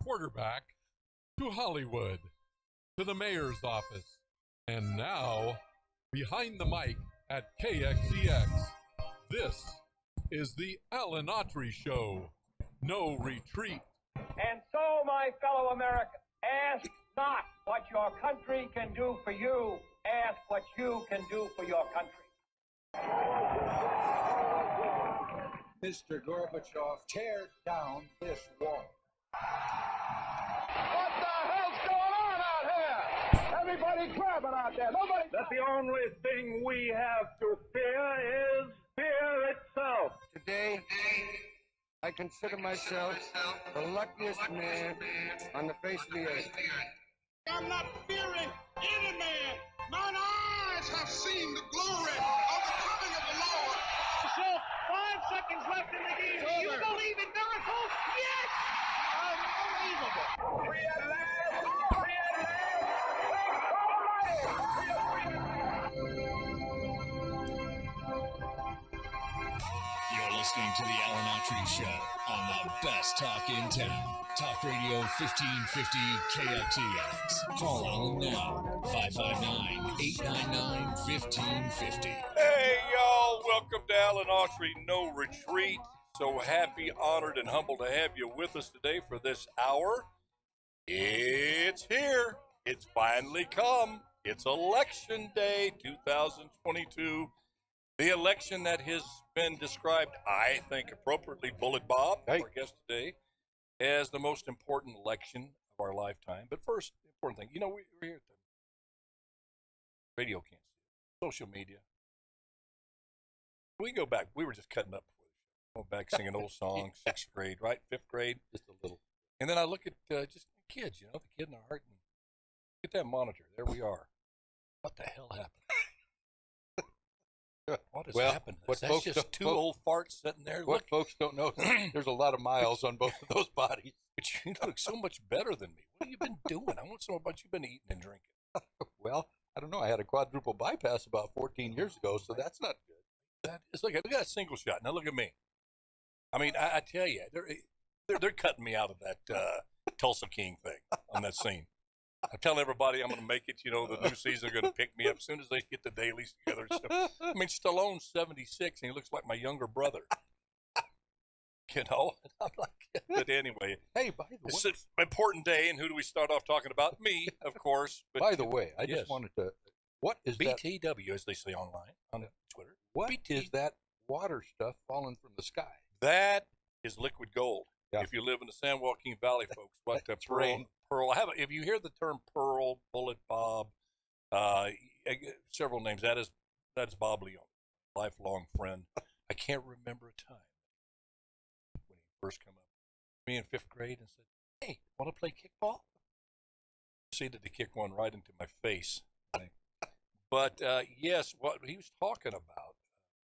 quarterback to Hollywood, to the mayor's office, and now behind the mic at KXEX. This is the Alan Autry Show. No retreat. And so, my fellow Americans, ask not what your country can do for you. Ask what you can do for your country. Mr. Gorbachev, tear down this wall. What the hell's going on out here? Everybody clapping out there. Nobody. That the only thing we have to fear is fear itself. Today, I consider myself the luckiest man on the face of the earth. I'm not fearing any man. Mine eyes have seen the glory of the coming of the Lord. So, 5 seconds left in the game. Do you believe in miracles? Yes! Unbelievable. Free at last. Free at last. Thank God Almighty. You're listening to the Alan Autry Show on the best talk in town. Talk Radio 1550 KXEX. Call Alan now, 559-899-1550. Hey, y'all. Welcome to Alan Autry No Retreat. So happy, honored, and humbled to have you with us today for this hour. It's here. It's finally come. It's Election Day 2022. The election that has been described, I think appropriately, Bullet Bob, our guest today, as the most important election of our lifetime. But first, the important thing, we're here at the radio, can't see it. Social media. We go back. We were just cutting up before the show. Going back singing old songs, 6th grade, right? 5th grade. Just a little. And then I look at just the kids, the kid in the heart. And look at that monitor. There we are. What the hell happened? What has happened? That's just two old farts sitting there. What folks don't know, there's a lot of miles on both of those bodies. But you look so much better than me. What have you been doing? I want to know what you've been eating and drinking. Well, I don't know. I had a quadruple bypass about 14 years ago, so that's not good. Look at that single shot. Now look at me. I mean, I tell you, they're cutting me out of that Tulsa King thing on that scene. I'm telling everybody I'm going to make it. The new season are going to pick me up as soon as they get the dailies together. So, I mean, Stallone's 76, and he looks like my younger brother. I'm like, but anyway. Hey, by the way. It's an important day, and who do we start off talking about? Me, of course. But, by the way, I just wanted to, what is BTW, as they say online, on Twitter. What is that water stuff falling from the sky? That is liquid gold. Yeah. If you live in the San Joaquin Valley, folks, what the rain. Pearl. If you hear the term Pearl, Bullet Bob, several names. That is Bob Leoni, lifelong friend. I can't remember a time when he first came up to me in 5th grade and said, "Hey, want to play kickball?" Proceeded to kick one right into my face. But yes, what he was talking about,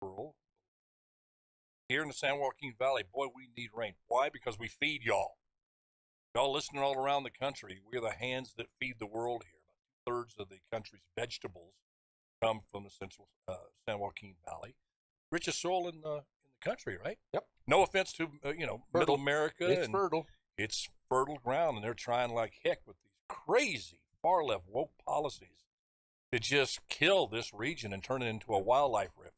Pearl. Here in the San Joaquin Valley, boy, we need rain. Why? Because we feed y'all. Y'all listening all around the country, we're the hands that feed the world here. About 2/3 of the country's vegetables come from the central San Joaquin Valley. Richest soil in the country, right? Yep. No offense to, Middle America. It's fertile. It's fertile ground, and they're trying like heck with these crazy far-left woke policies to just kill this region and turn it into a wildlife refuge.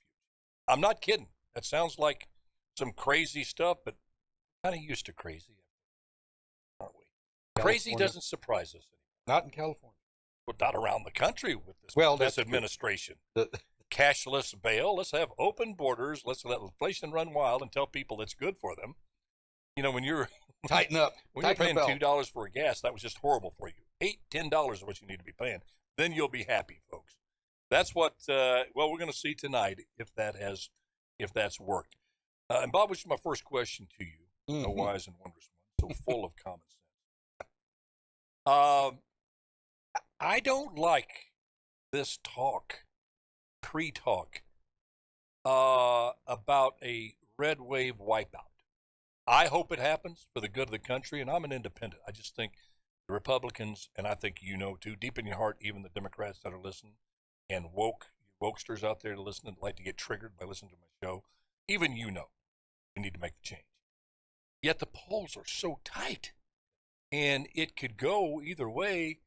I'm not kidding. That sounds like some crazy stuff, but kind of used to crazy, aren't we? Crazy doesn't surprise us anymore. Not in California. But not around the country with this, this administration. Cashless bail. Let's have open borders. Let's let inflation run wild and tell people it's good for them. When you're tighten up, when you're paying $2 for a gas, that was just horrible for you. $8-10 is what you need to be paying. Then you'll be happy, folks. That's what. We're going to see tonight if that's worked. And Bob, which is my first question to you, a wise and wondrous one, so full of common sense. I don't like this pre-talk, about a red wave wipeout. I hope it happens for the good of the country, and I'm an independent. I just think the Republicans, and I think too, deep in your heart, even the Democrats that are listening, and wokesters out there to listen and like to get triggered by listening to my show, even we need to make the change. Yet the polls are so tight. and it could go either way.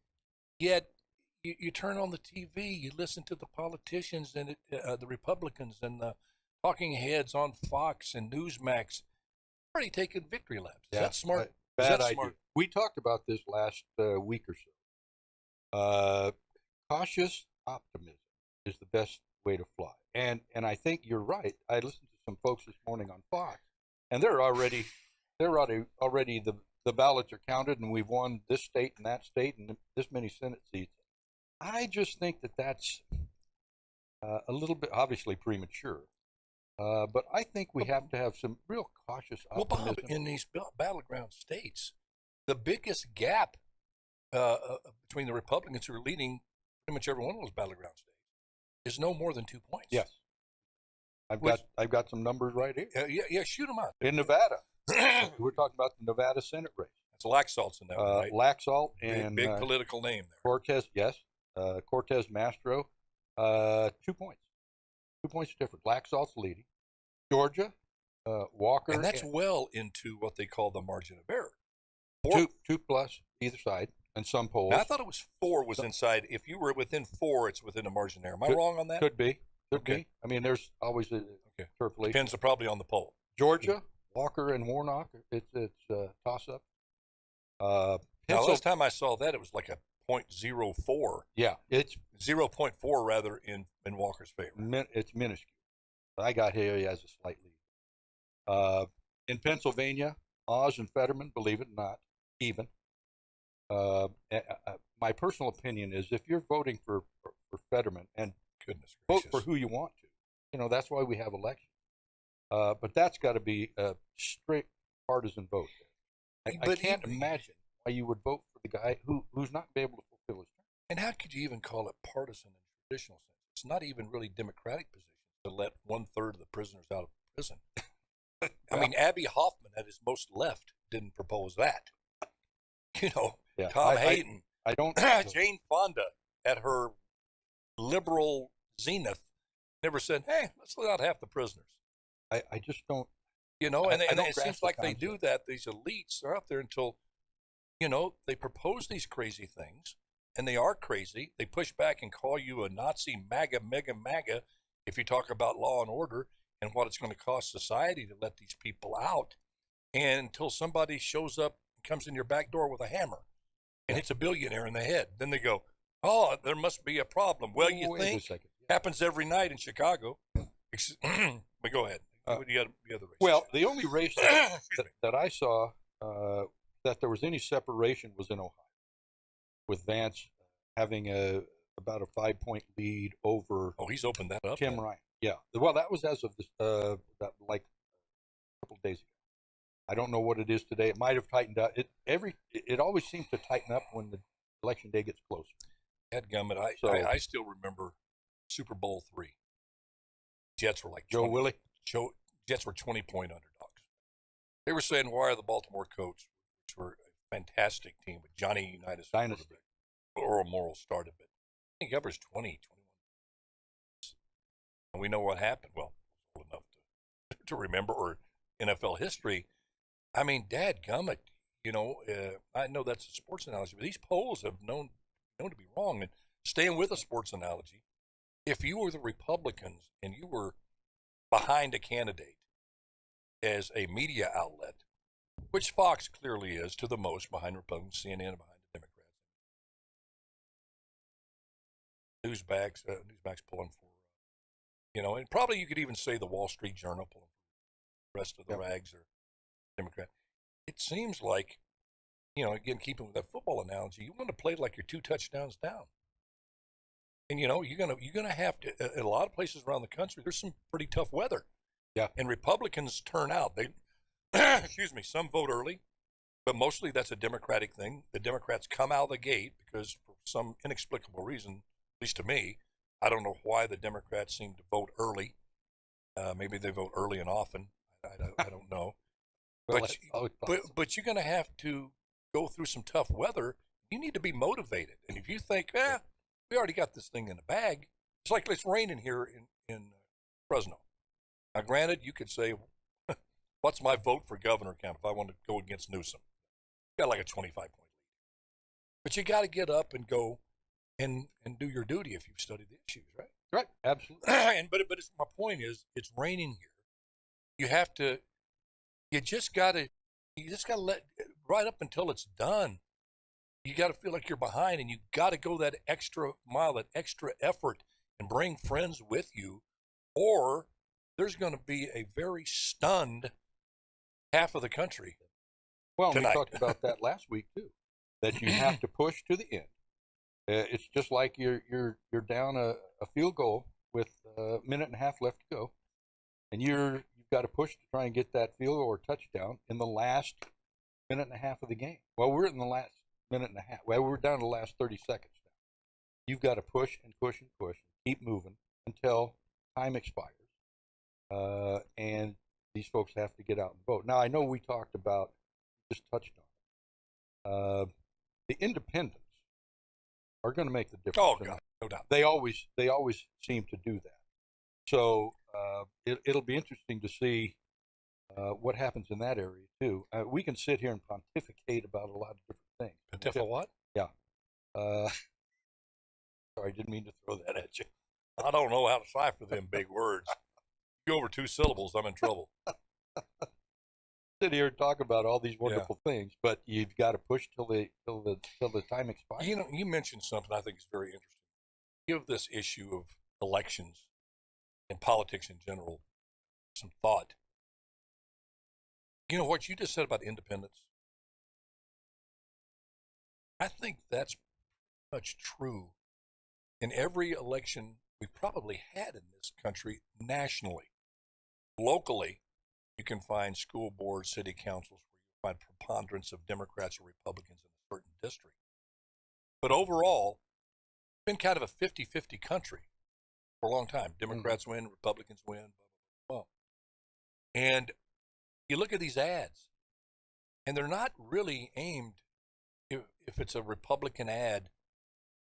Yet you turn on the TV, you listen to the politicians and the Republicans and the talking heads on Fox and Newsmax already taking victory laps. Is that smart? Bad idea. Smart? We talked about this last week or so. Cautious optimism is the best way to fly, and I think you're right. I listened to some folks this morning on Fox, and they're already the ballots are counted, and we've won this state and that state and this many Senate seats. I just think that's a little bit obviously premature. But I think we have to have some real cautious optimism. Well, Bob, in these battleground states, the biggest gap between the Republicans who are leading pretty much every one of those battleground states is no more than 2 points. Yes, I've got some numbers right here. Yeah, shoot them out. In Nevada, we're talking about the Nevada Senate race. It's Laxalt's in that one, right? Laxalt and big political name there. Cortez, yes, Cortez Mastro, 2 points. 2 points different. Laxalt's leading. Georgia, Walker. And that's well into what they call the margin of error. 2 plus either side, and some polls. Now, I thought it was 4 was inside. If you were within 4, it's within a margin of error. Am I wrong on that? Could be. Could be. I mean, there's always a interpolation. Depends probably on the poll. Georgia, Walker, and Warnock, it's a toss-up. Now, last time I saw that, it was like a .04. Yeah, it's 0.4 rather in Walker's favor. It's minuscule. I got here as a slight lead. In Pennsylvania, Oz and Fetterman, believe it or not, even. My personal opinion is if you're voting for Fetterman, and goodness vote for who you want to, that's why we have elections. But that's got to be a strict partisan vote. I can't imagine why you would vote for the guy who's not be able to fulfill his term. And how could you even call it partisan in traditional sense? It's not even really democratic position to let 1/3 of the prisoners out of prison. I mean, Abby Hoffman at his most left didn't propose that. Tom Hayden. I don't. Jane Fonda at her liberal zenith never said, "Hey, let's let out half the prisoners." I just don't. And it seems like they do that. These elites are out there until, they propose these crazy things, and they are crazy. They push back and call you a Nazi, MAGA, MAGA, if you talk about law and order and what it's going to cost society to let these people out. And until somebody shows up and comes in your back door with a hammer and hits a billionaire in the head, then they go, "Oh, there must be a problem." Well, you think happens every night in Chicago. But go ahead. The other race. Well, the only race that I saw that there was any separation was in Ohio, with Vance having about a 5-point lead over. Oh, he's opened that up. Tim Ryan. Yeah. Well, that was as of like a couple of days ago. I don't know what it is today. It might have tightened up. It always seems to tighten up when the election day gets closer. Dadgummit, I still remember Super Bowl III. Jets were like Jets were 20-point underdogs. They were saying, "Why are the Baltimore Colts, which were a fantastic team with Johnny Unitas, Earl Morrall started, but I think Evers 20, 21." And we know what happened. Well, old enough to remember, or NFL history. I mean, dadgummit, I know that's a sports analogy, but these polls have known to be wrong. And staying with a sports analogy, if you were the Republicans and you were behind a candidate as a media outlet, which Fox clearly is to the most behind Republicans, CNN behind the Democrats, Newsmax pulling for, and probably you could even say the Wall Street Journal pulling for the rest of the rags are Democrat. It seems like, again, keeping with that football analogy, you want to play like you're 2 touchdowns down. And you're gonna have to. In a lot of places around the country, there's some pretty tough weather. Yeah. And Republicans turn out. They, some vote early, but mostly that's a Democratic thing. The Democrats come out of the gate because for some inexplicable reason, at least to me, I don't know why the Democrats seem to vote early. Maybe they vote early and often. I don't know. But you're gonna have to go through some tough weather. You need to be motivated. And if you think, we already got this thing in the bag. It's like it's raining here in Fresno. Now, granted, you could say, what's my vote for governor count if I want to go against Newsom? got like a 25-point lead. But you got to get up and go and do your duty if you've studied the issues, right? Right, absolutely. but my point is, it's raining here. You have to. You just got to let right up until it's done. You got to feel like you're behind, and you got to go that extra mile, that extra effort, and bring friends with you, or there's going to be a very stunned half of the country. Well, tonight. we talked about that last week too. That you have to push to the end. It's just like you're down a field goal with a minute and a half left to go, and you've got to push to try and get that field goal or touchdown in the last minute and a half of the game. Well, we're in the last minute and a half. Well, we're down to the last 30 seconds now. You've got to push and push and push, keep moving until time expires, and these folks have to get out and vote. Now, I know we talked about, just touched on it. The independents are going to make the difference. Oh, God, no doubt. They always seem to do that. So it'll be interesting to see what happens in that area too. We can sit here and pontificate about a lot of different things. Pontificate what? Yeah. Sorry, I didn't mean to throw that at you. I don't know how to cipher them big words. Go over 2 syllables, I'm in trouble. Sit here and talk about all these wonderful things, but you've got to push till the time expires. You know, you mentioned something I think is very interesting. Give this issue of elections and politics in general some thought. You know what you just said about independence? I think that's much true in every election we probably had in this country nationally. Locally, you can find school boards, city councils where you find preponderance of Democrats or Republicans in a certain district. But overall, it's been kind of a 50-50 country for a long time. Democrats win, Republicans win, blah, blah, blah. And you look at these ads, and they're not really aimed, if it's a Republican ad,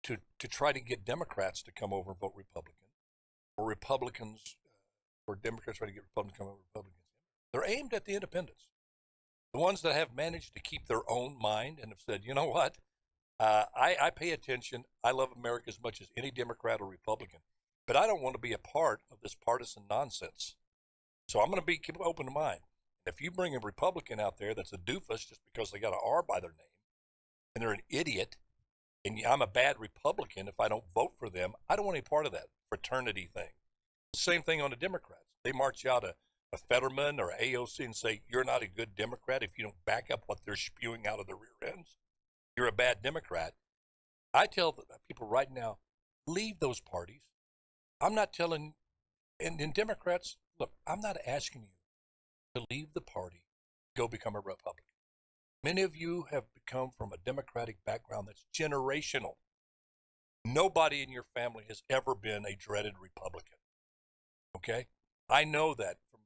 to try to get Democrats to come over and vote Republican, or Republicans, or Democrats try to get Republicans to come over Republicans. They're aimed at the independents, the ones that have managed to keep their own mind and have said, you know what, I pay attention. I love America as much as any Democrat or Republican, but I don't want to be a part of this partisan nonsense. So I'm going to keep open to mind. If you bring a Republican out there that's a doofus just because they got an R by their name, and they're an idiot, and I'm a bad Republican if I don't vote for them, I don't want any part of that fraternity thing. Same thing on the Democrats. They march out a Fetterman or AOC and say, you're not a good Democrat if you don't back up what they're spewing out of their rear ends. You're a bad Democrat. I tell people right now, leave those parties. I'm not telling, and Democrats, look, I'm not asking you to leave the party, go become a Republican. Many of you have come from a Democratic background that's generational. Nobody in your family has ever been a dreaded Republican. Okay? I know that from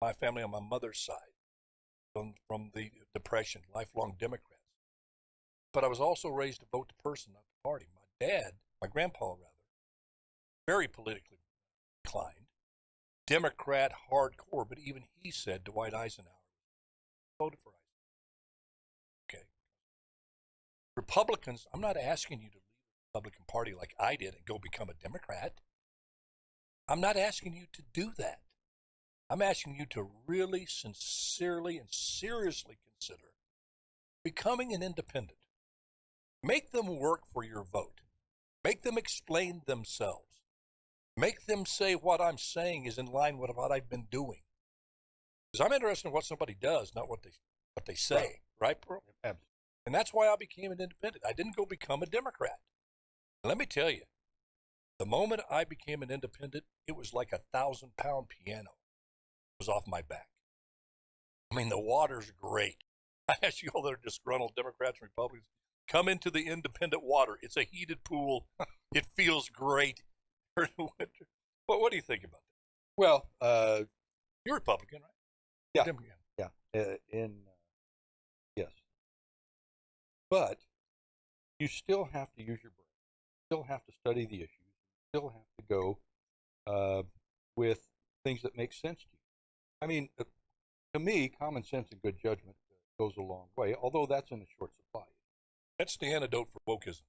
my family on my mother's side, from the Depression, lifelong Democrats. But I was also raised to vote the person, not the party. My dad, my grandpa rather, very politically inclined, Democrat hardcore, but even he said Dwight Eisenhower voted for Eisenhower. Okay. Republicans, I'm not asking you to leave the Republican Party like I did and go become a Democrat. I'm not asking you to do that. I'm asking you to really sincerely and seriously consider becoming an independent. Make them work for your vote. Make them explain themselves. Make them say what I'm saying is in line with what I've been doing. Because I'm interested in what somebody does, not what they say. Right, bro? Absolutely. And that's why I became an independent. I didn't go become a Democrat. And let me tell you, the moment I became an independent, it was like 1,000-pound piano was off my back. I mean, the water's great. I ask you all that are disgruntled Democrats and Republicans, come into the independent water. It's a heated pool. It feels great during the winter. But what do you think about that? Well, you're Republican, right? Yeah. Democrat. Yeah. Yes. But you still have to use your brain. You still have to study the issues. You still have to go with things that make sense to you. I mean, to me, common sense and good judgment goes a long way, although that's in a short supply. That's the antidote for wokeism.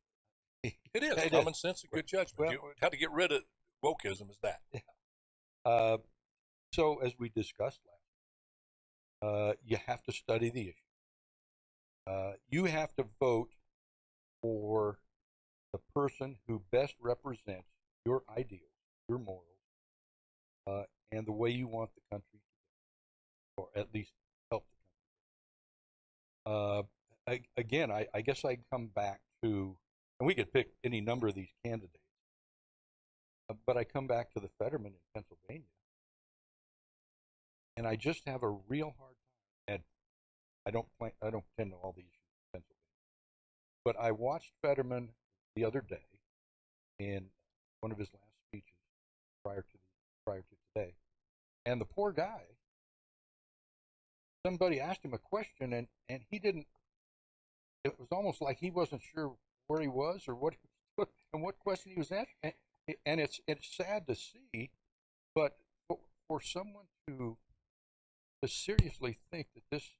It is. It Common is. sense and good judgment. Well, How to get rid of wokeism is that. Yeah. So, as we discussed last, you have to study the issue. You have to vote for the person who best represents your ideals, your morals, and the way you want the country to go, or at least help the country. Again, I guess I come back to, and we could pick any number of these candidates, but I come back to the Fetterman in Pennsylvania, and I just have a real hard time. And I don't tend to all the issues in Pennsylvania, but I watched Fetterman the other day in one of his last speeches prior to today, and the poor guy. Somebody asked him a question, and he didn't. It was almost like he wasn't sure where he was or what question he was asking. And it's sad to see, but for someone to seriously think that this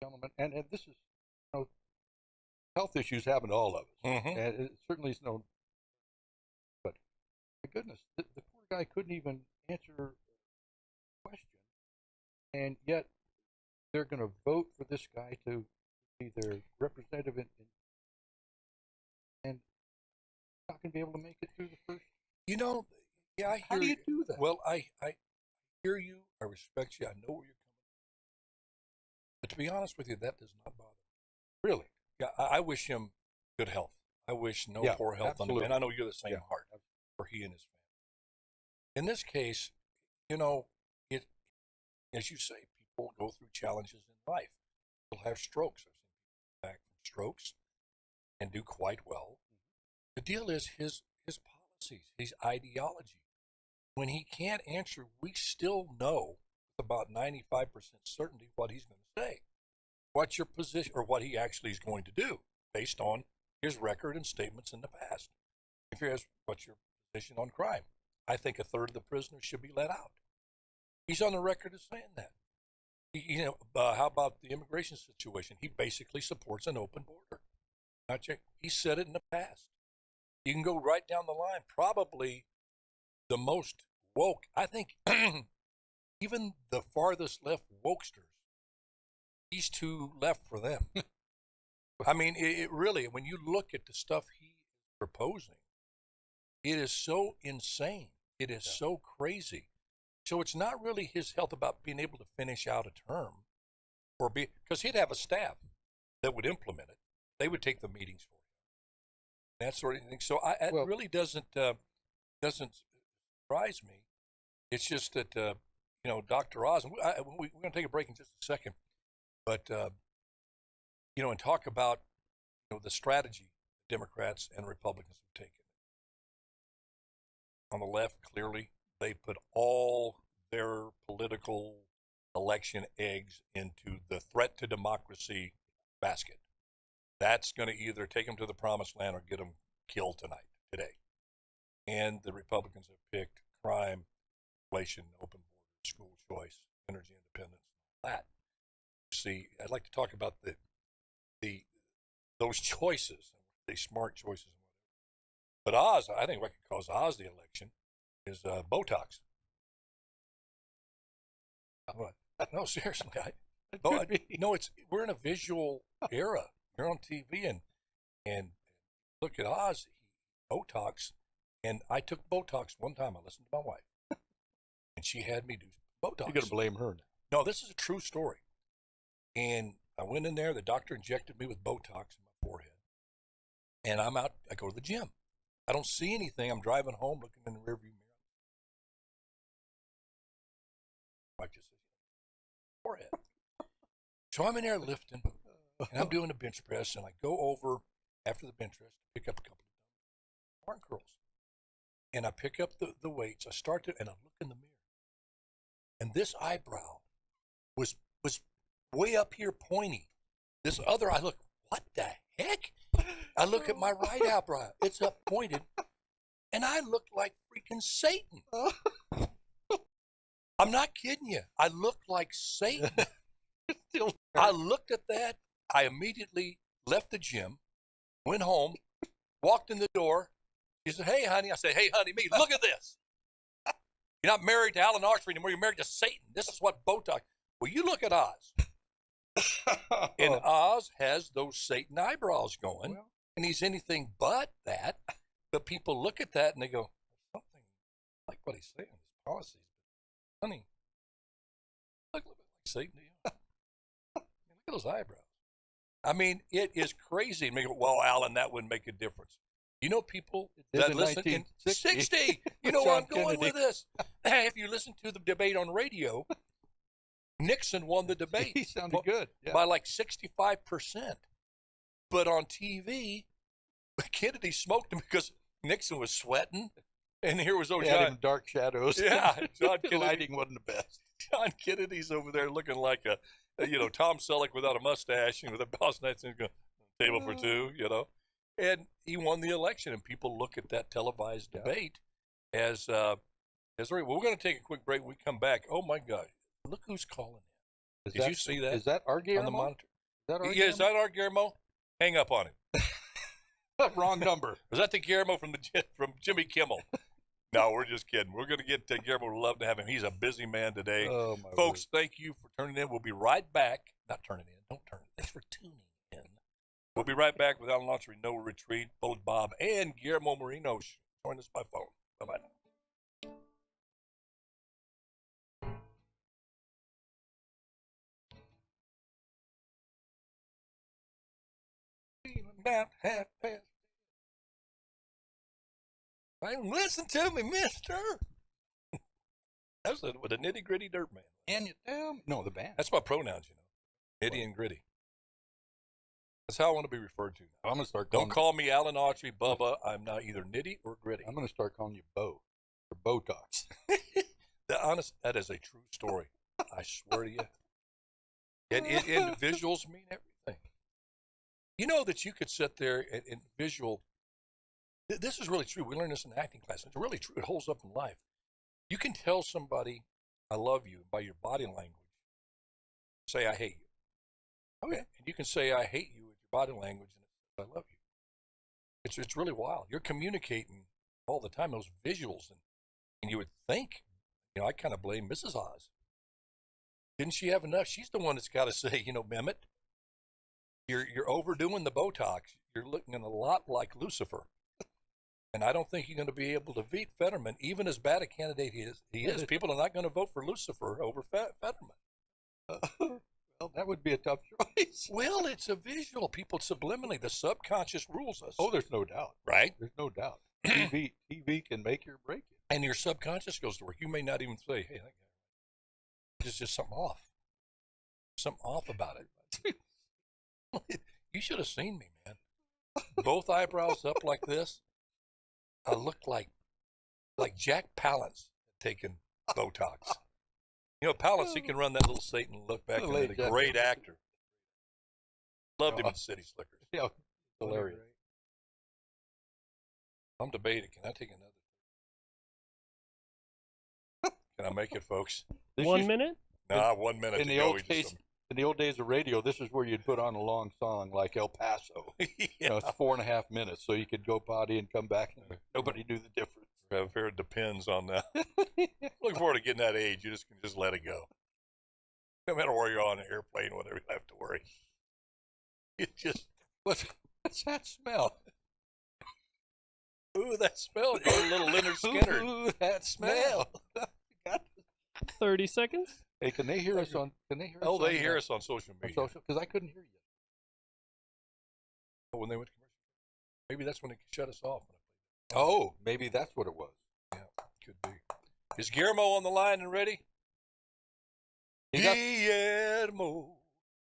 gentleman, and this is, health issues happen to all of us, and it certainly is no. But my goodness, the poor guy couldn't even answer a question, and yet they're going to vote for this guy to be their representative, and not going to be able to make it through the first. Yeah, I hear How do you do that? Well, I hear you. I respect you. I know where you're coming from. But to be honest with you, that does not bother me. Really? Yeah, I wish him good health. I wish no poor health absolutely. on him. And I know you're the same heart for he and his family. In this case, as you say, people go through challenges in life. People have strokes. I've seen people back from strokes and do quite well. The deal is his policies, his ideology. When he can't answer, we still know with about 95% certainty what he's going to say. What's your position, or what he actually is going to do, based on his record and statements in the past. If he asks, what's your position on crime? I think a third of the prisoners should be let out. He's on the record as saying that. How about the immigration situation? He basically supports an open border. He said it in the past. You can go right down the line. Probably the most woke, I think, even the farthest left wokesters, he's too left for them. I mean, it really, when you look at the stuff he is proposing, it is so insane. It is so crazy. So it's not really his health about being able to finish out a term, because he'd have a staff that would implement it. They would take the meetings for him, that sort of thing. So it really doesn't surprise me. It's just that Dr. Oz. We're going to take a break in just a second, but and talk about the strategy Democrats and Republicans have taken. On the left, clearly, they put all their political election eggs into the threat to democracy basket. That's going to either take them to the promised land or get them killed today. And the Republicans have picked crime, inflation, open borders, school choice, energy independence, all that. See, I'd like to talk about those choices, these smart choices. But Oz, I think what could cause Oz the election is Botox. No, seriously. We're in a visual era. You're on TV and look at Oz, Botox, and I took Botox one time. I listened to my wife, and she had me do Botox. You're gonna blame her now? No, this is a true story. And I went in there. The doctor injected me with Botox in my forehead, and I'm out. I go to the gym. I don't see anything. I'm driving home, looking in the rearview mirror. Like just forehead. So I'm in there lifting, and I'm doing a bench press, and I go over after the bench press to pick up a couple of arm curls. And I pick up the weights. I start to, and I look in the mirror. And this eyebrow was way up here pointy. This other, I look, what the heck? I look at my right eyebrow. It's up pointed. And I look like freaking Satan. I'm not kidding you. I look like Satan. I looked at that. I immediately left the gym, went home, walked in the door. She said, "Hey, honey." I said, "Hey, honey, me, look at this. You're not married to Alan Autry anymore. You're married to Satan. This is what Botox." Well, you look at Oz. And Oz has those Satan eyebrows going, and he's anything but that. But people look at that and they go, "Something like what he's saying, his policies. Honey, look like Satan to you. Look at those eyebrows." I mean, it is crazy. And they go, "Well, Alan, that wouldn't make a difference." You know, people that listen in 60, you know where I'm going with this. If you listen to the debate on radio, Nixon won the debate. He sounded good. Yeah. By like 65%. But on TV, Kennedy smoked him because Nixon was sweating. And here was John. Dark shadows. Yeah. John Kennedy. Lighting wasn't the best. John Kennedy's over there looking like a Tom Selleck without a mustache and with a boss night and going, "Table for two," And he won the election, and people look at that televised debate as right. Well, we're going to take a quick break. When we come back. Oh my God! Look who's calling in. Did you see that? Is that our Guillermo? On the monitor? Is that our Guillermo? Hang up on him. Wrong number. Was that the Guillermo from Jimmy Kimmel? No, we're just kidding. We're going to get Guillermo. We'd love to have him. He's a busy man today. Oh, my Folks, word. thank you for turning in. We'll be right back. Not turning in. Don't turn in. Thanks for tuning in. We'll be right back with Alan Autry, No Retreat, Bullet Bob, and Guillermo Moreno. Join us by phone. Bye-bye now. About half past. Listen to me, mister. That's with a Nitty Gritty Dirt Man. And you down? No, the band. That's my pronouns, Nitty and Gritty. That's how I want to be referred to now. I'm going to start Don't call me Alan Autry, Bubba. I'm not either Nitty or Gritty. I'm going to start calling you Bo or Botox. That is a true story. I swear to you. And visuals mean everything. You know that you could sit there and visual. This is really true. We learned this in acting class. It's really true. It holds up in life. You can tell somebody, "I love you," by your body language. Say, "I hate you." Okay. And you can say, "I hate you" with your body language, and it says, "I love you." It's really wild. You're communicating all the time, those visuals. And you would think, I kind of blame Mrs. Oz. Didn't she have enough? She's the one that's got to say, Mehmet, you're overdoing the Botox. You're looking a lot like Lucifer. And I don't think you're going to be able to beat Fetterman, even as bad a candidate he is. People are not going to vote for Lucifer over Fetterman. Well, that would be a tough choice. Well, it's a visual. People subliminally, the subconscious rules us. Oh, there's no doubt. Right? There's no doubt. TV can make you or break you. And your subconscious goes to work. You may not even say, "Hey, that guy." There's just something off. Something off about it. You should have seen me, man. Both eyebrows up like this. I look like Jack Palance taking Botox. Palance, he can run that little Satan look back and he's a great actor. Loved him in City Slickers. Yeah, hilarious. I'm debating. Can I take another? Can I make it, folks? 1 minute? Nah, 1 minute. In the old days of radio, this is where you'd put on a long song like El Paso. Yeah. It's 4.5 minutes, so you could go potty and come back. And nobody knew the difference. It depends on that. Looking forward to getting that age. You can just let it go. No matter where you're on an airplane, whatever, you don't have to worry. It just what's that smell? Ooh, that smell! A little Leonard Skinner. Ooh, that smell. 30 seconds. Hey, can they hear us on? Can they hear us? Oh, they hear us on social media. Because I couldn't hear you. Oh, when they went to commercial, maybe that's when they shut us off. Oh, maybe that's what it was. Yeah, could be. Is Guillermo on the line and ready? Guillermo.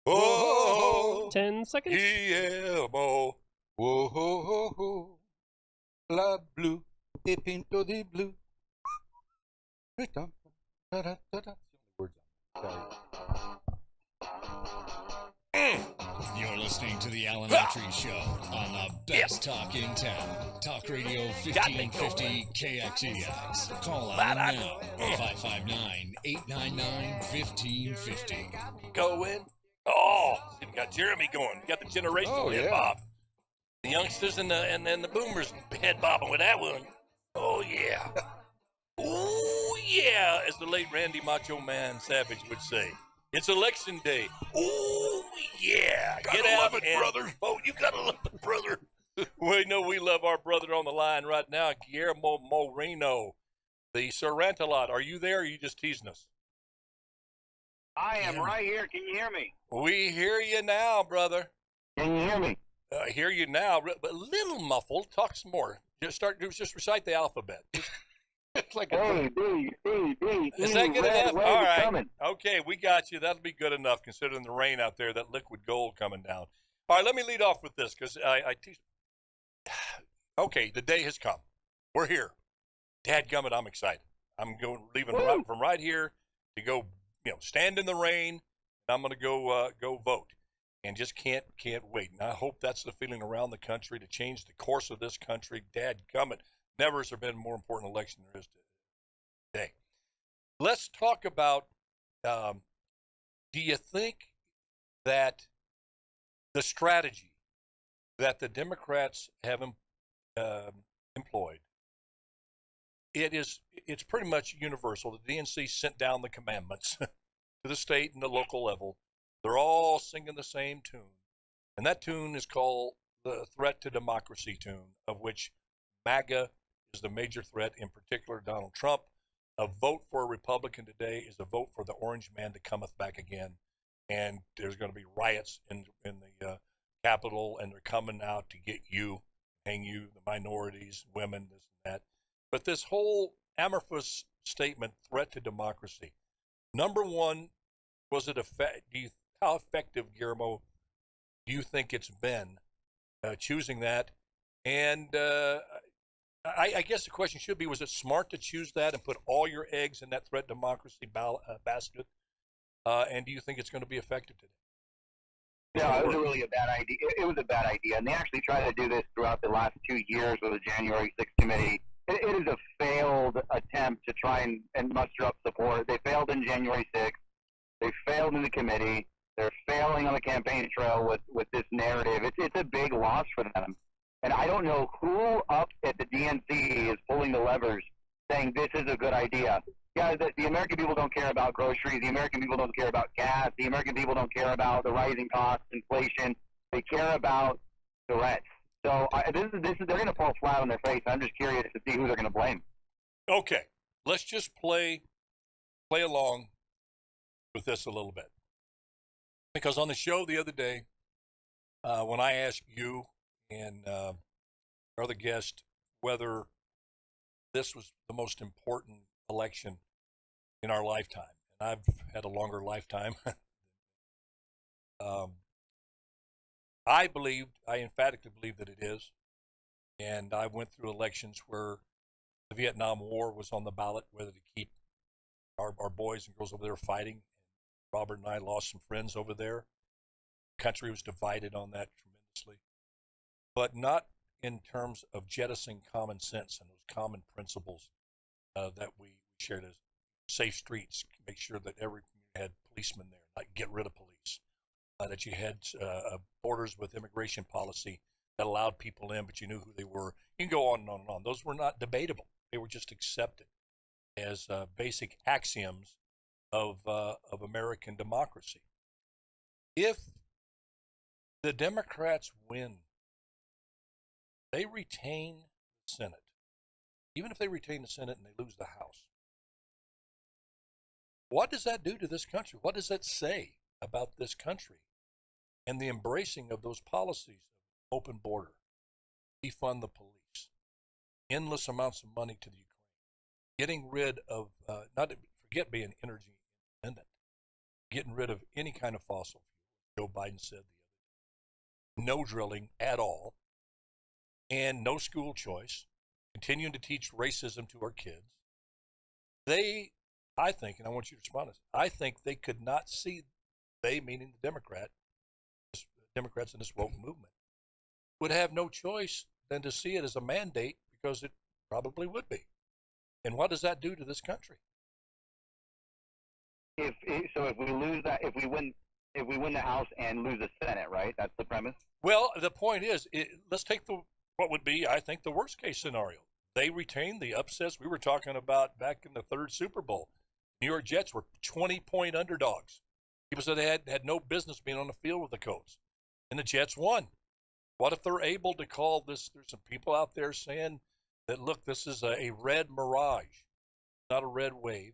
Oh, 10 seconds. Guillermo. Whoa, ho, ho, ho. La blue, e pinto di blue. You're listening to the Alan Autry Show on the best talk in town. Talk Radio 1550 KXEX. Call Alan now, 559-899-1550. Going. Oh. generation. Got Jeremy going. You got the generational head yeah. bob. The youngsters and the boomers head bobbing with that one. Oh, yeah. Oh, yeah, as the late Randy Macho Man Savage would say. It's election day. Oh, yeah. Get out love it, and brother. vote. You got to love it, brother. We know we love our brother on the line right now, Guillermo Moreno, the Sorrento-lot. Are you there or are you just teasing us? I am right here. Can you hear me? We hear you now, brother. Can you hear me? Hear you now, but a little muffled. Talk some more. Just recite the alphabet. It's like A, B, C, D, Is E, that good red enough? wave All is right. coming. Okay, we got you. That'll be good enough considering the rain out there, that liquid gold coming down. All right, let me lead off with this because I teach. Okay, the day has come. We're here. Dadgummit, I'm excited. I'm leaving from right here to go, stand in the rain. I'm going to go vote, and just can't wait. And I hope that's the feeling around the country to change the course of this country. Dadgummit, never has there been a more important election than there is today. Let's talk about. Do you think that the strategy that the Democrats have employed, it's pretty much universal? The DNC sent down the commandments to the state and the local level. They're all singing the same tune, and that tune is called the Threat to Democracy tune, of which MAGA is the major threat, in particular Donald Trump. A vote for a Republican today is a vote for the orange man that cometh back again, and there's going to be riots in the Capitol, and they're coming out to get you, hang you, the minorities, women, this and that. But this whole amorphous statement, threat to democracy, number one, was it how effective, Guillermo, do you think it's been choosing that? And I guess the question should be, was it smart to choose that and put all your eggs in that threat democracy basket? And do you think it's going to be effective today? No, it was really a bad idea. It was a bad idea. And they actually tried to do this throughout the last 2 years with the January 6th committee. It is a failed attempt to try and muster up support. They failed in January 6th. They failed in the committee. They're failing on the campaign trail with this narrative. It's a big loss for them. And I don't know who up at the DNC is pulling the levers saying this is a good idea. Yeah, the American people don't care about groceries. The American people don't care about gas. The American people don't care about the rising costs, inflation. They care about threats. So they're going to fall flat on their face. I'm just curious to see who they're going to blame. Okay, let's just play along with this a little bit. Because on the show the other day, when I asked you and our other guest whether this was the most important election in our lifetime, and I've had a longer lifetime, I emphatically believe that it is. And I went through elections where the Vietnam War was on the ballot, whether to keep our boys and girls over there fighting. Robert and I lost some friends over there. The country was divided on that tremendously, but not in terms of jettisoning common sense and those common principles that we shared as safe streets, make sure that every community had policemen there, like get rid of police, that you had borders with immigration policy that allowed people in, but you knew who they were. You can go on and on and on. Those were not debatable. They were just accepted as basic axioms of American democracy. If the Democrats win, they retain the Senate. Even if they retain the Senate and they lose the House, what does that do to this country? What does that say about this country and the embracing of those policies of open border, defund the police, endless amounts of money to the Ukraine, getting rid of, forget being energy independent, getting rid of any kind of fossil fuel. Joe Biden said the other day, no drilling at all, and no school choice, continuing to teach racism to our kids. I think, and I want you to respond to this, I think they could not see, they meaning the Democrats in this woke movement, would have no choice than to see it as a mandate, because it probably would be. And what does that do to this country? If we lose that, if we win if we win the House and lose the Senate, right? That's the premise. Well, the point is, let's take what would be, I think, the worst case scenario. They retain the upsets we were talking about back in the third Super Bowl. New York Jets were 20-point underdogs. People said they had no business being on the field with the Colts, and the Jets won. What if they're able to call this? There's some people out there saying that, look, this is a red mirage, not a red wave.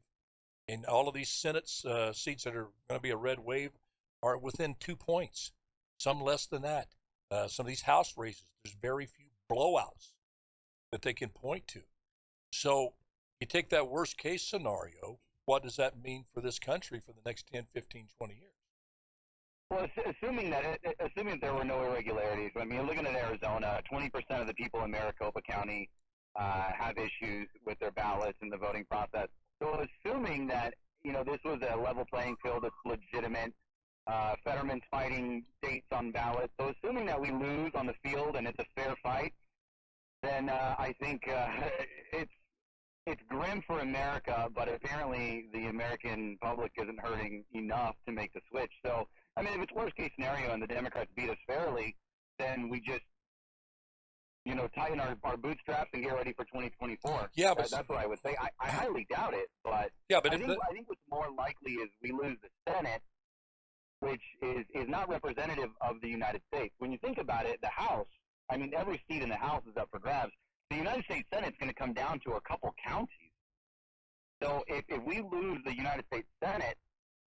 And all of these Senate seats that are going to be a red wave are within 2 points, some less than that. Some of these House races, there's very few blowouts that they can point to. So you take that worst case scenario, what does that mean for this country for the next 10, 15, 20 years? Well, assuming that there were no irregularities, I mean, looking at Arizona, 20% of the people in Maricopa County have issues with their ballots and the voting process. So assuming that, this was a level playing field, it's legitimate, Fetterman's fighting states on ballots. So assuming that we lose on the field and it's a fair fight, then I think it's grim for America, but apparently the American public isn't hurting enough to make the switch. So, I mean, if it's worst case scenario and the Democrats beat us fairly, then we just, tighten our bootstraps and get ready for 2024. Yeah, but that's what I would say. I highly doubt it, but yeah, but I think what's more likely is we lose the Senate, which is not representative of the United States. When you think about it, the House, I mean, every seat in the House is up for grabs. The United States Senate is going to come down to a couple counties. So if we lose the United States Senate,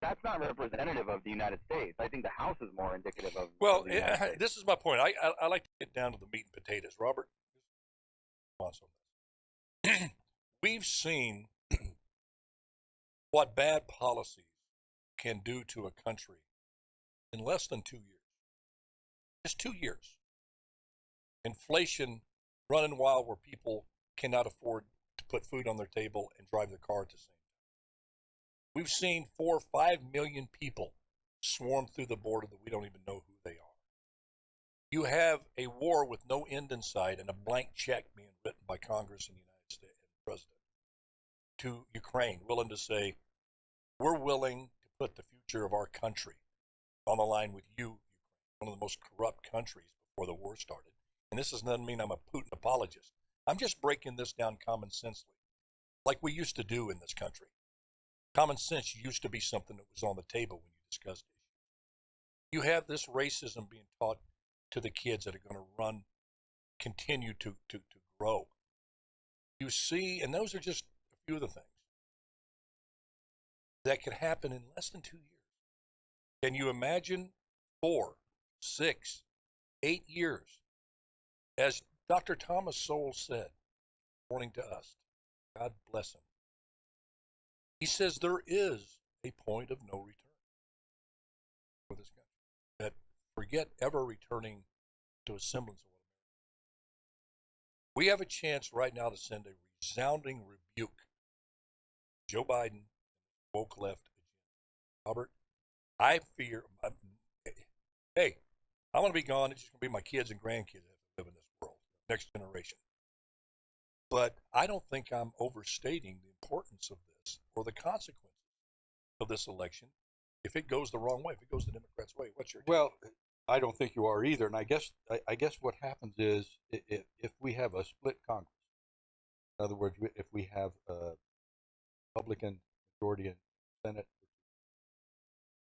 that's not representative of the United States. I think the House is more indicative of. Well, of the United States. This is my point. I like to get down to the meat and potatoes. Robert, we've seen what bad policies can do to a country in less than 2 years. Just 2 years. Inflation running wild where people cannot afford to put food on their table and drive their car at the same time. We've seen 4 or 5 million people swarm through the border that we don't even know who they are. You have a war with no end in sight and a blank check being written by Congress and the United States and the President to Ukraine, willing to say, we're willing to put the future of our country on the line with you, Ukraine, one of the most corrupt countries before the war started. And this doesn't mean I'm a Putin apologist. I'm just breaking this down common sensely, like we used to do in this country. Common sense used to be something that was on the table when you discussed it. You have this racism being taught to the kids that are going to continue to grow. You see, and those are just a few of the things that could happen in less than 2 years. Can you imagine 4, 6, 8 years? As Dr. Thomas Sowell said, according to us, God bless him, he says there is a point of no return for this country. That forget ever returning to a semblance of what America is. We have a chance right now to send a resounding rebuke to Joe Biden, woke left agenda. Robert, I fear, hey, I'm going to be gone. It's just going to be my kids and grandkids that live in this world, next generation. But I don't think I'm overstating the importance of this or the consequences of this election if it goes the wrong way, if it goes the Democrats' way. What's your take? Well, I don't think you are either. And I guess what happens is if we have a split Congress, in other words, if we have a Republican majority in Senate,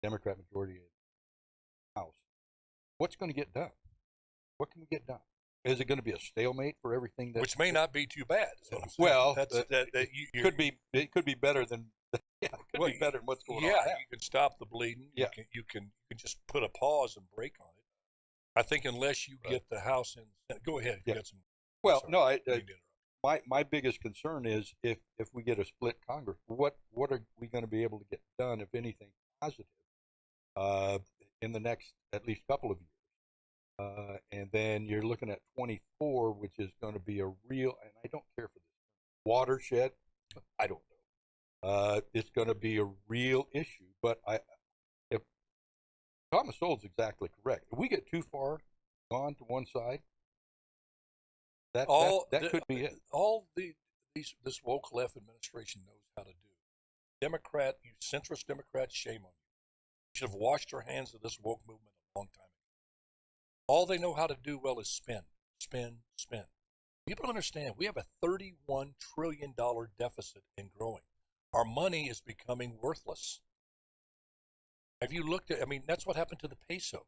Democrat majority in House, what's going to get done? What can we get done? Is it going to be a stalemate for everything? Which may not be too bad. Is what I'm saying. Well, it could be better than be better than what's going on. Yeah, you can stop the bleeding. Yeah. You can just put a pause and break on it. I think unless you get the House and Senate, go ahead. You got some. Well, no, my biggest concern is if we get a split Congress, what are we going to be able to get done, if anything positive, in the next at least couple of years? And then you're looking at 24, which is going to be a real, and I don't care for this, watershed. I don't know. It's going to be a real issue. But if Thomas Sowell's exactly correct, if we get too far gone to one side, that could be it. This woke left administration knows how to do. Democrat, you centrist Democrats, shame on you. should have washed their hands of this woke movement a long time ago. All they know how to do well is spend, spend, spend. People understand we have a $31 trillion deficit and growing. Our money is becoming worthless. Have you looked at, I mean, that's what happened to the peso.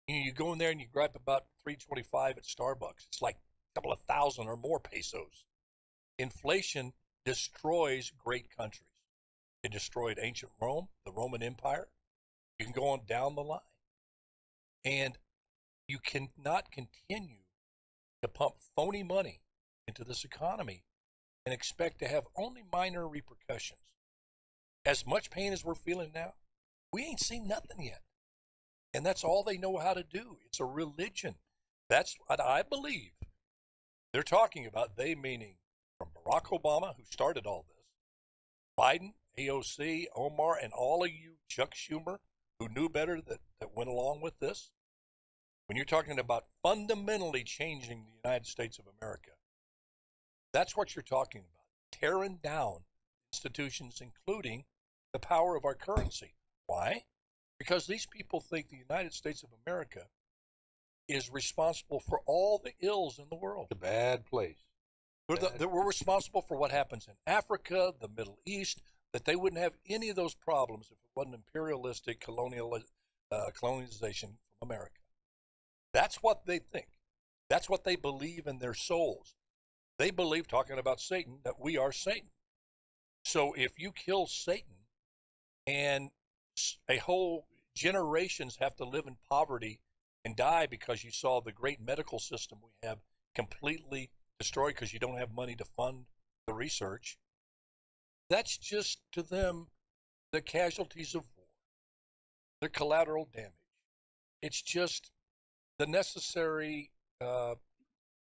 You go in there and you grab about $3.25 at Starbucks. It's like a couple of thousand or more pesos. Inflation destroys great countries. It destroyed ancient Rome, the Roman Empire. You can go on down the line. And you cannot continue to pump phony money into this economy and expect to have only minor repercussions. As much pain as we're feeling now, we ain't seen nothing yet. And that's all they know how to do. It's a religion. That's what I believe they're talking about. They meaning from Barack Obama, who started all this, Biden, AOC, Omar, and all of you, Chuck Schumer, who knew better that went along with this. When you're talking about fundamentally changing the United States of America, that's what you're talking about. Tearing down institutions, including the power of our currency. Why? Because these people think the United States of America is responsible for all the ills in the world. It's a bad place. We're responsible for what happens in Africa, the Middle East, that they wouldn't have any of those problems if it wasn't imperialistic colonization from America. That's what they think. That's what they believe in their souls. They believe, talking about Satan, that we are Satan. So if you kill Satan and a whole generations have to live in poverty and die because you saw the great medical system we have completely destroyed because you don't have money to fund the research, that's just to them the casualties of war, the collateral damage. It's just the necessary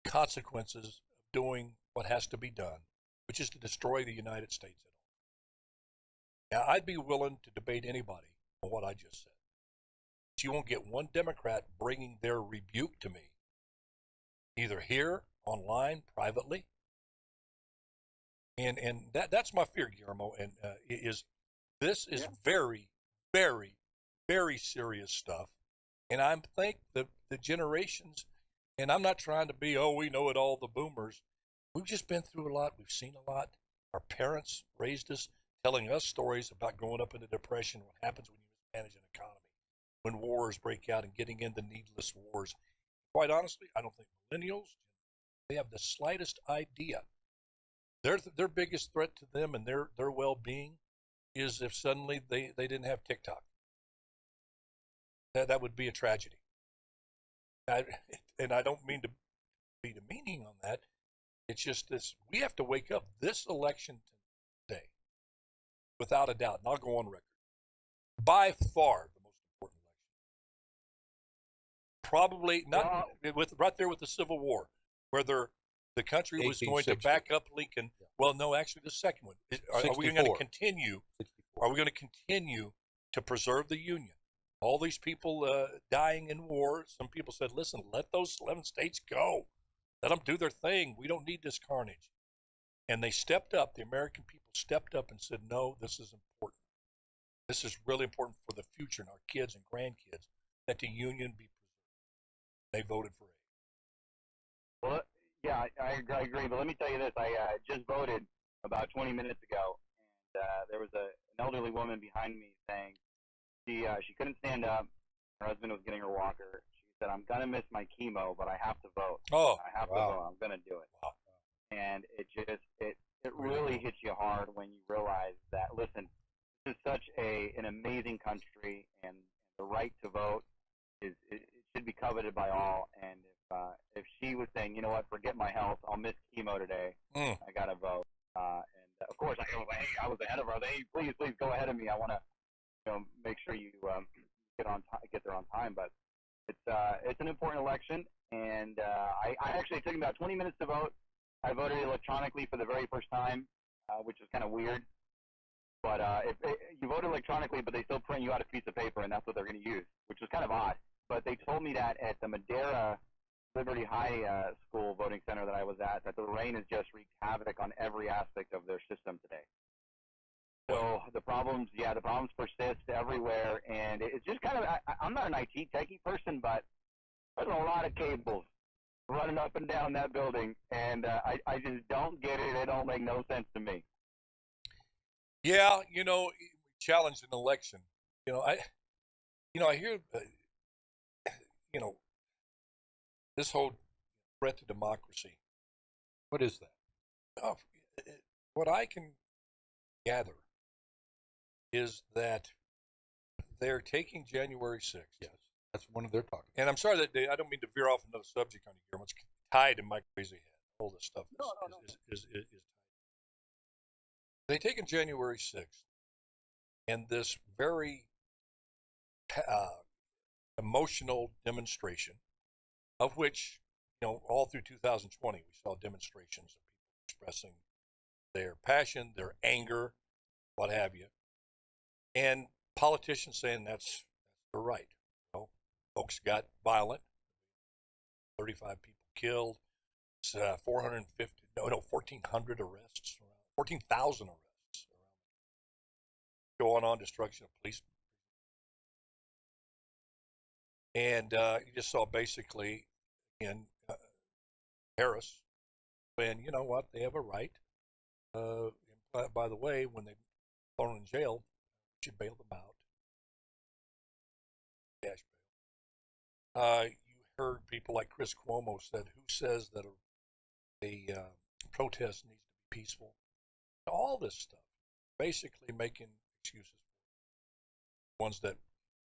consequences of doing what has to be done, which is to destroy the United States. Now, I'd be willing to debate anybody on what I just said. But you won't get one Democrat bringing their rebuke to me, either here, online, privately. And that's my fear, Guillermo, and this is very, very, very serious stuff. And I think the generations, and I'm not trying to be, we know it all, the boomers. We've just been through a lot. We've seen a lot. Our parents raised us, telling us stories about growing up in the Depression, what happens when you mismanage an economy, when wars break out and getting into needless wars. Quite honestly, I don't think millennials, they have the slightest idea. Their biggest threat to them and their well-being is if suddenly they didn't have TikTok. That would be a tragedy. And I don't mean to be demeaning on that. It's just this, we have to wake up this election today, without a doubt, and I'll go on record, by far the most important election. Probably not right there with the Civil War, where the country was going to back up Lincoln. Yeah. Well, no, actually the second one. Are we going to continue? 64. Are we going to continue to preserve the Union? All these people dying in war. Some people said, listen, let those 11 states go. Let them do their thing. We don't need this carnage. And they stepped up. The American people stepped up and said, no, this is important. This is really important for the future and our kids and grandkids, that the Union be preserved. They voted for it. Well, yeah, I agree. But let me tell you this. I just voted about 20 minutes ago, and there was an elderly woman behind me saying she couldn't stand up. Her husband was getting her walker. She said, I'm going to miss my chemo, but I have to vote. Oh, I have to vote. I'm going to do it. Wow. And it really hits you hard when you realize that, listen, this is such an amazing country, and the right to vote it should be coveted by all. And if she was saying, you know what, forget my health, I'll miss chemo today, I got to vote. And of course, I was ahead of her. Hey, please go ahead of me. I want to make sure you get there on time. But it's an important election, and I actually, it took me about 20 minutes to vote. I voted electronically for the very first time, which is kind of weird. But you vote electronically, but they still print you out a piece of paper, and that's what they're going to use, which is kind of odd. But they told me that at the Madera Liberty High School voting center that I was at, that the rain has just wreaked havoc on every aspect of their system today. So the problems persist everywhere, and it's just kind of. I'm not an IT techie person, but there's a lot of cables running up and down that building, and I just don't get it. It don't make no sense to me. Yeah, challenged an election. I hear, this whole threat to democracy. What is that? Oh, what I can gather is that they're taking January 6th. Yes, that's one of their talking. And I'm sorry that I don't mean to veer off another subject on you here. It's tied in my crazy head. All this stuff is tied. They taken January 6th and this very emotional demonstration, of which, all through 2020, we saw demonstrations of people expressing their passion, their anger, what have you, and politicians saying that's their right. Folks got violent, 35 people killed, 1,400 arrests, 14,000 arrests, going on, destruction of police. And you just saw basically in Harris saying, you know what, they have a right. By the way, when they're thrown in jail, we should bail them out. Cash bail. You heard people like Chris Cuomo said, who says that a protest needs to be peaceful? All this stuff, basically making excuses for ones that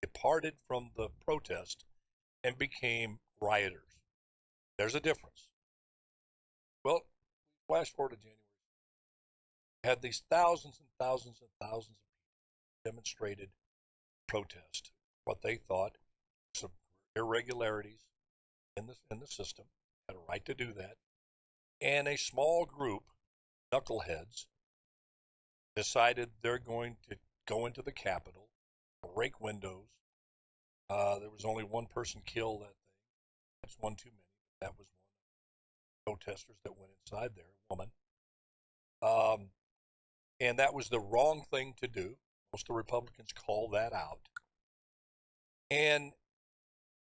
departed from the protest and became rioters. There's a difference. Well, flash forward to January. Had these thousands and thousands and thousands of people demonstrated protest what they thought some irregularities in the system, had a right to do that, and a small group, knuckleheads, decided they're going to go into the Capitol, break windows. There was only one person killed that day. That's one too many. That was one of the protesters that went inside there, a woman. And that was the wrong thing to do. Most of the Republicans call that out.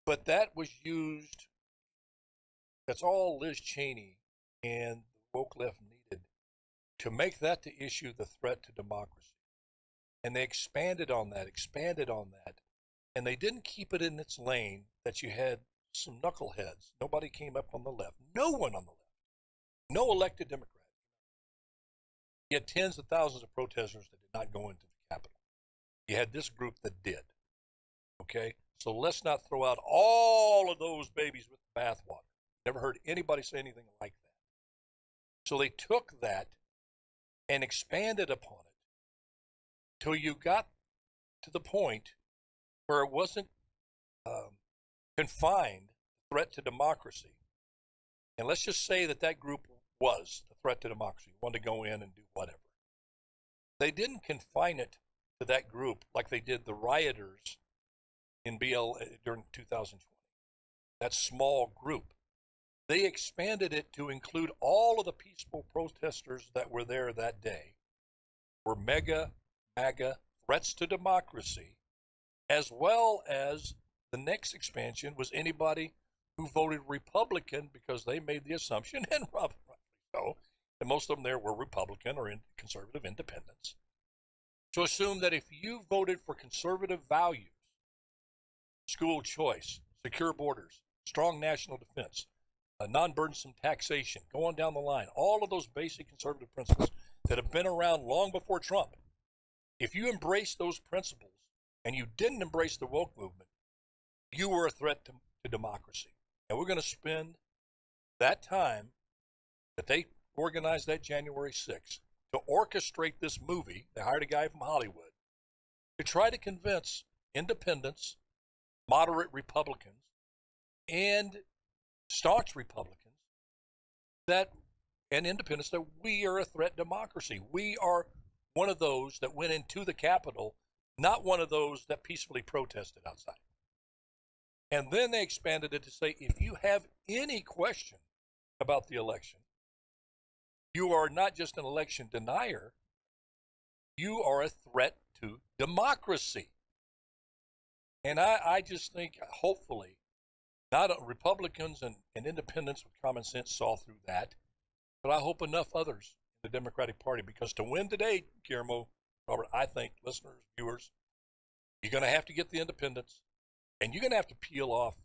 But that was used, that's all Liz Cheney and the woke left needed to make that the issue, the threat to democracy. And they expanded on that, and they didn't keep it in its lane that you had some knuckleheads. Nobody came up on the left. No one on the left. No elected Democrat. You had tens of thousands of protesters that did not go into the Capitol. You had this group that did. Okay? So let's not throw out all of those babies with the bathwater. Never heard anybody say anything like that. So they took that and expanded upon it till you got to the point where it wasn't confined threat to democracy. And let's just say that group was the threat to democracy, wanted to go in and do whatever. They didn't confine it to that group like they did the rioters in BL during 2020. That small group. They expanded it to include all of the peaceful protesters that were there that day, were MAGA threats to democracy, as well as the next expansion was anybody who voted Republican because they made the assumption, and rightly so, and most of them there were Republican or conservative independents, to assume that if you voted for conservative values, school choice, secure borders, strong national defense, non-burdensome taxation, go on down the line, all of those basic conservative principles that have been around long before Trump, if you embrace those principles and you didn't embrace the woke movement, you were a threat to democracy. And we're going to spend that time that they organized that January 6th to orchestrate this movie. They hired a guy from Hollywood to try to convince independents, moderate Republicans, and staunch Republicans and independents that we are a threat to democracy. We are one of those that went into the Capitol, not one of those that peacefully protested outside. And then they expanded it to say, if you have any question about the election, you are not just an election denier, you are a threat to democracy. And I just think, hopefully, not Republicans and independents with common sense saw through that, but I hope enough others in the Democratic Party, because to win today, Guillermo, Robert, I think listeners, viewers, you're going to have to get the independents, and you're going to have to peel off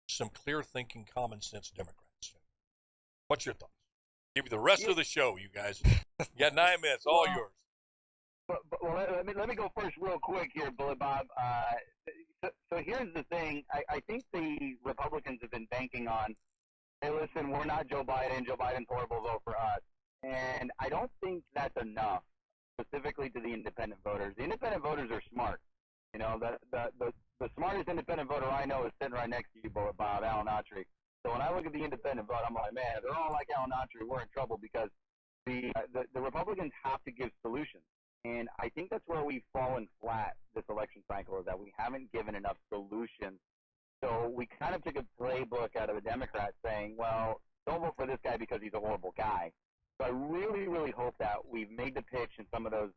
some clear-thinking, common-sense Democrats. What's your thoughts? Give you the rest of the show, you guys. You got 9 minutes, all yours. Well, let me go first real quick here, Billy Bob. So here's the thing. I think the Republicans have been banking on, hey, listen, we're not Joe Biden. Joe Biden's horrible, vote for us. And I don't think that's enough, specifically to the independent voters. The independent voters are smart. You know, the smartest independent voter I know is sitting right next to you, Billy Bob, Alan Autry. So when I look at the independent vote, I'm like, man, they're all like Alan Autry. We're in trouble because the Republicans have to give solutions. And I think that's where we've fallen flat this election cycle, is that we haven't given enough solutions. So we kind of took a playbook out of the Democrats saying, well, don't vote for this guy because he's a horrible guy. So I really, really hope that we've made the pitch in some of those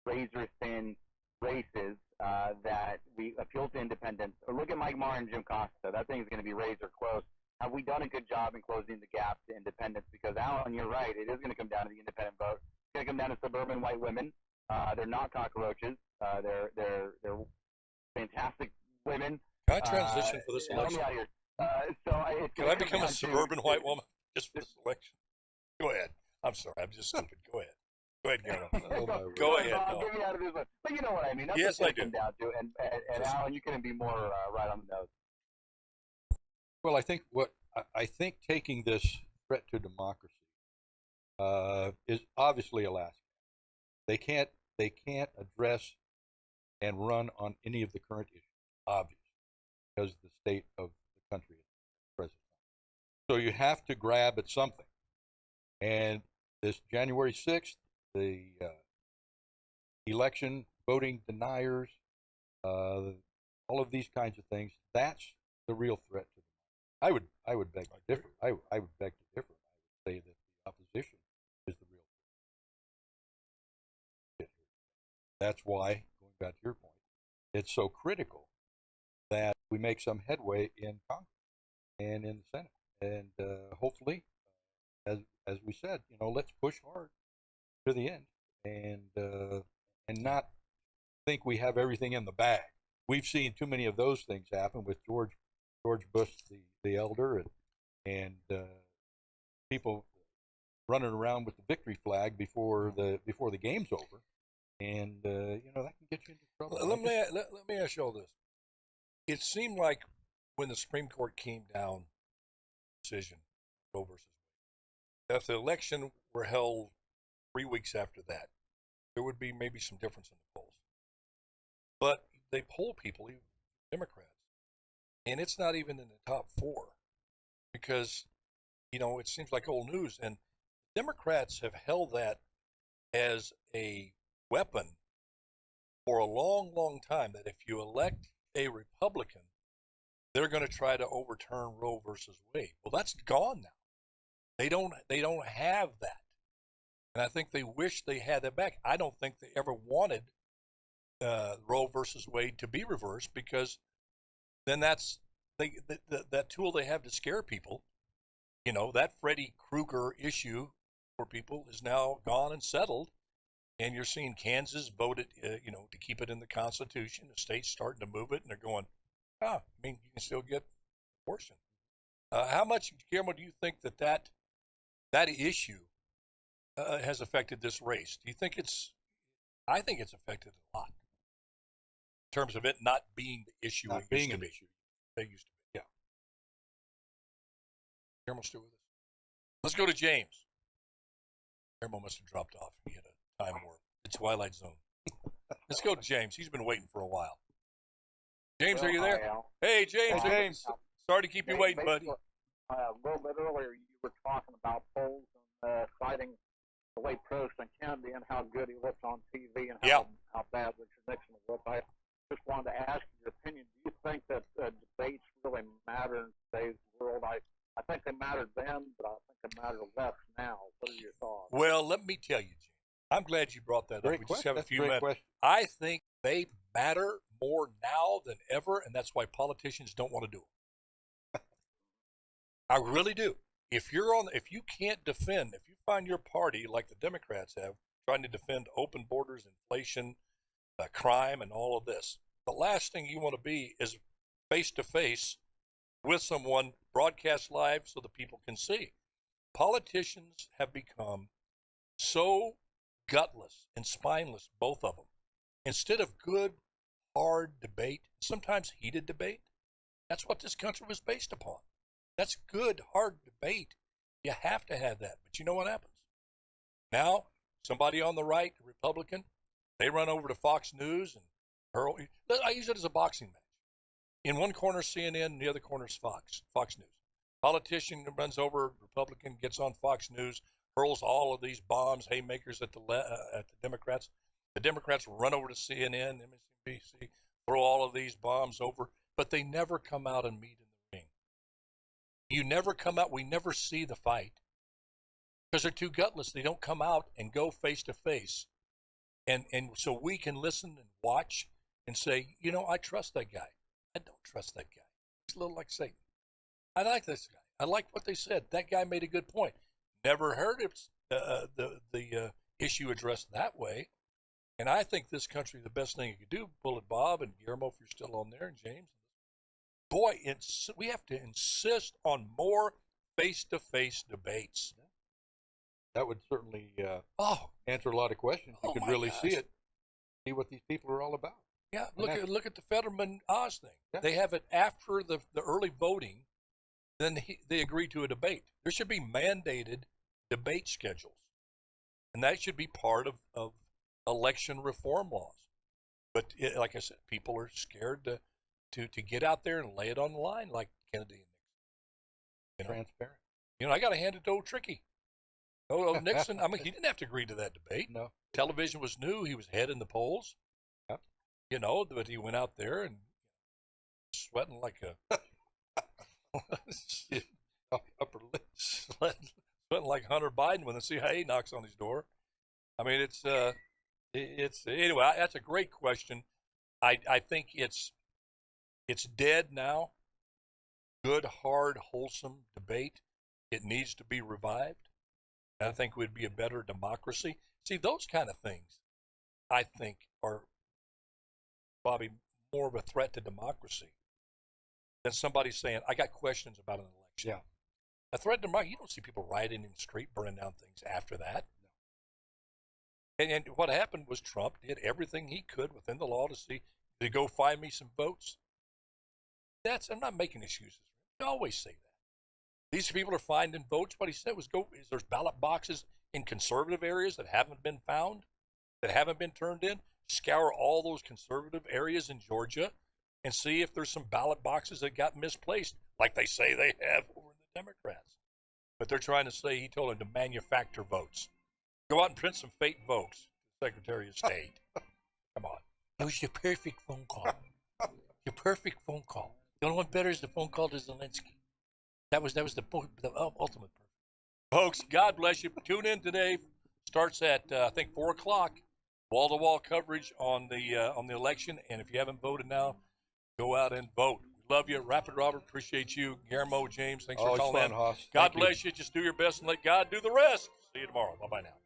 razor-thin races that we appeal to independents. Or look at Mike Maher and Jim Costa. That thing's going to be razor close. Have we done a good job in closing the gap to independents? Because, Alan, you're right. It is going to come down to the independent vote. It's going to come down to suburban white women. They're not cockroaches. They're fantastic women. Can I transition for this election? Let me out here. Can I become a suburban white woman just for this election? Go ahead. I'm sorry. I'm just stupid. Go ahead. Go ahead, Guillermo. Go ahead. No. Get me out of this one. But you know what I mean. That's yes, what I do. Down to. And Alan, you couldn't be more right on the nose. Well, I think taking this threat to democracy is obviously a last. They can't address and run on any of the current issues, obviously, because of the state of the country at the present time. So you have to grab at something. And this January 6th, the election voting deniers, all of these kinds of things, that's the real threat to them. I would beg to differ. I would beg to differ. I would say that the opposition is the real threat. That's why, going back to your point, it's so critical that we make some headway in Congress and in the Senate. And hopefully, as we said, let's push hard to the end and not think we have everything in the bag. We've seen too many of those things happen with George Bush the elder and people running around with the victory flag before the game's over, and that can get you into trouble. Let me ask you all this. It seemed like when the Supreme Court came down decision, Roe versus Wade, if the election were held 3 weeks after that, there would be maybe some difference in the polls. But they poll people, even Democrats, and it's not even in the top 4 because, it seems like old news. And Democrats have held that as a weapon for a long, long time, that if you elect a Republican, they're going to try to overturn Roe versus Wade. Well, that's gone now. They don't have that. And I think they wish they had that back. I don't think they ever wanted Roe versus Wade to be reversed, because then that's that tool they have to scare people. That Freddy Krueger issue for people is now gone and settled. And you're seeing Kansas voted, to keep it in the Constitution. The state's starting to move it, and they're going, you can still get abortion. How much, Guillermo, do you think that issue has affected this race? Do you think I think it's affected a lot in terms of it not being the issue not it being used to an be. issue. It used to be. Yeah. Guillermo still with us? Let's go to James. Guillermo must have dropped off. He had a time warp. The Twilight Zone. Let's go to James. He's been waiting for a while. James, are you there? Hey, James. Hey, James. Sorry to keep you waiting, buddy. A little bit earlier, you were talking about polls and citing the way President Kennedy and how good he looked on TV and how bad Richard Nixon looked. I just wanted to ask your opinion. Do you think that debates really matter in today's world? I think they mattered then, but I think they matter less now. What are your thoughts? Well, let me tell you, James. I'm glad you brought that up. Great We question. just have a That's a few great minutes. question. I think they matter more now than ever, and that's why politicians don't want to do them. I really do. If you can't defend, if you find your party like the Democrats have, trying to defend open borders, inflation, crime, and all of this, the last thing you want to be is face to face with someone, broadcast live so the people can see. Politicians have become so gutless and spineless, both of them. Instead of good, hard debate, sometimes heated debate, that's what this country was based upon. That's good, hard debate. You have to have that. But you know what happens? Now, somebody on the right, a Republican, they run over to Fox News and hurl. I use it as a boxing match. In one corner, CNN, in the other corner is Fox News. Politician runs over, Republican gets on Fox News, hurls all of these bombs, haymakers at the Democrats. The Democrats run over to CNN, MSNBC, throw all of these bombs over, but they never come out and meet in the ring. You never come out. We never see the fight because they're too gutless. They don't come out and go face to face. And so we can listen and watch and say, you know, I trust that guy. I don't trust that guy. It's a little like Satan. I like this guy. I like what they said. That guy made a good point. Never heard the issue addressed that way. And I think this country, the best thing it could do, Bullet Bob and Guillermo, if you're still on there, and James, boy, we have to insist on more face-to-face debates. That would certainly answer a lot of questions. You could really see what these people are all about. Yeah, look at the Fetterman Oz thing. Yeah. They have it after the early voting. Then they agree to a debate. There should be mandated debate schedules, and that should be part of election reform laws. But like I said, people are scared to get out there and lay it on the line like Kennedy and Nixon. Transparent. You know, I got to hand it to old Tricky. Nixon, I mean, he didn't have to agree to that debate. No. Television was new. He was ahead in the polls. Yep. You know, but he went out there and sweating like a upper lip, sweating like Hunter Biden when the CIA knocks on his door. I mean, it's anyway. That's a great question. I think it's dead now. Good, hard, wholesome debate. It needs to be revived. I think we'd be a better democracy. See, those kind of things, I think, are, Bobby, more of a threat to democracy than somebody saying, I got questions about an election. Yeah. A threat to democracy, you don't see people rioting in the street, burning down things after that. No. And what happened was Trump did everything he could within the law to go find me some votes. I'm not making excuses. I always say that. These people are finding votes. What he said was there's ballot boxes in conservative areas that haven't been found, that haven't been turned in. Scour all those conservative areas in Georgia and see if there's some ballot boxes that got misplaced, like they say they have over the Democrats. But they're trying to say he told them to manufacture votes. Go out and print some fake votes, Secretary of State. Come on. It was your perfect phone call. Your perfect phone call. The only one better is the phone call to Zelensky. That was the ultimate perfect. Folks, God bless you. Tune in today. Starts at I think 4 o'clock. Wall-to-wall coverage on the election. And if you haven't voted now, go out and vote. We love you, Rapid Robert. Appreciate you, Guillermo, James. Thanks for calling in. Hoss. God bless you. Just do your best and let God do the rest. See you tomorrow. Bye bye now.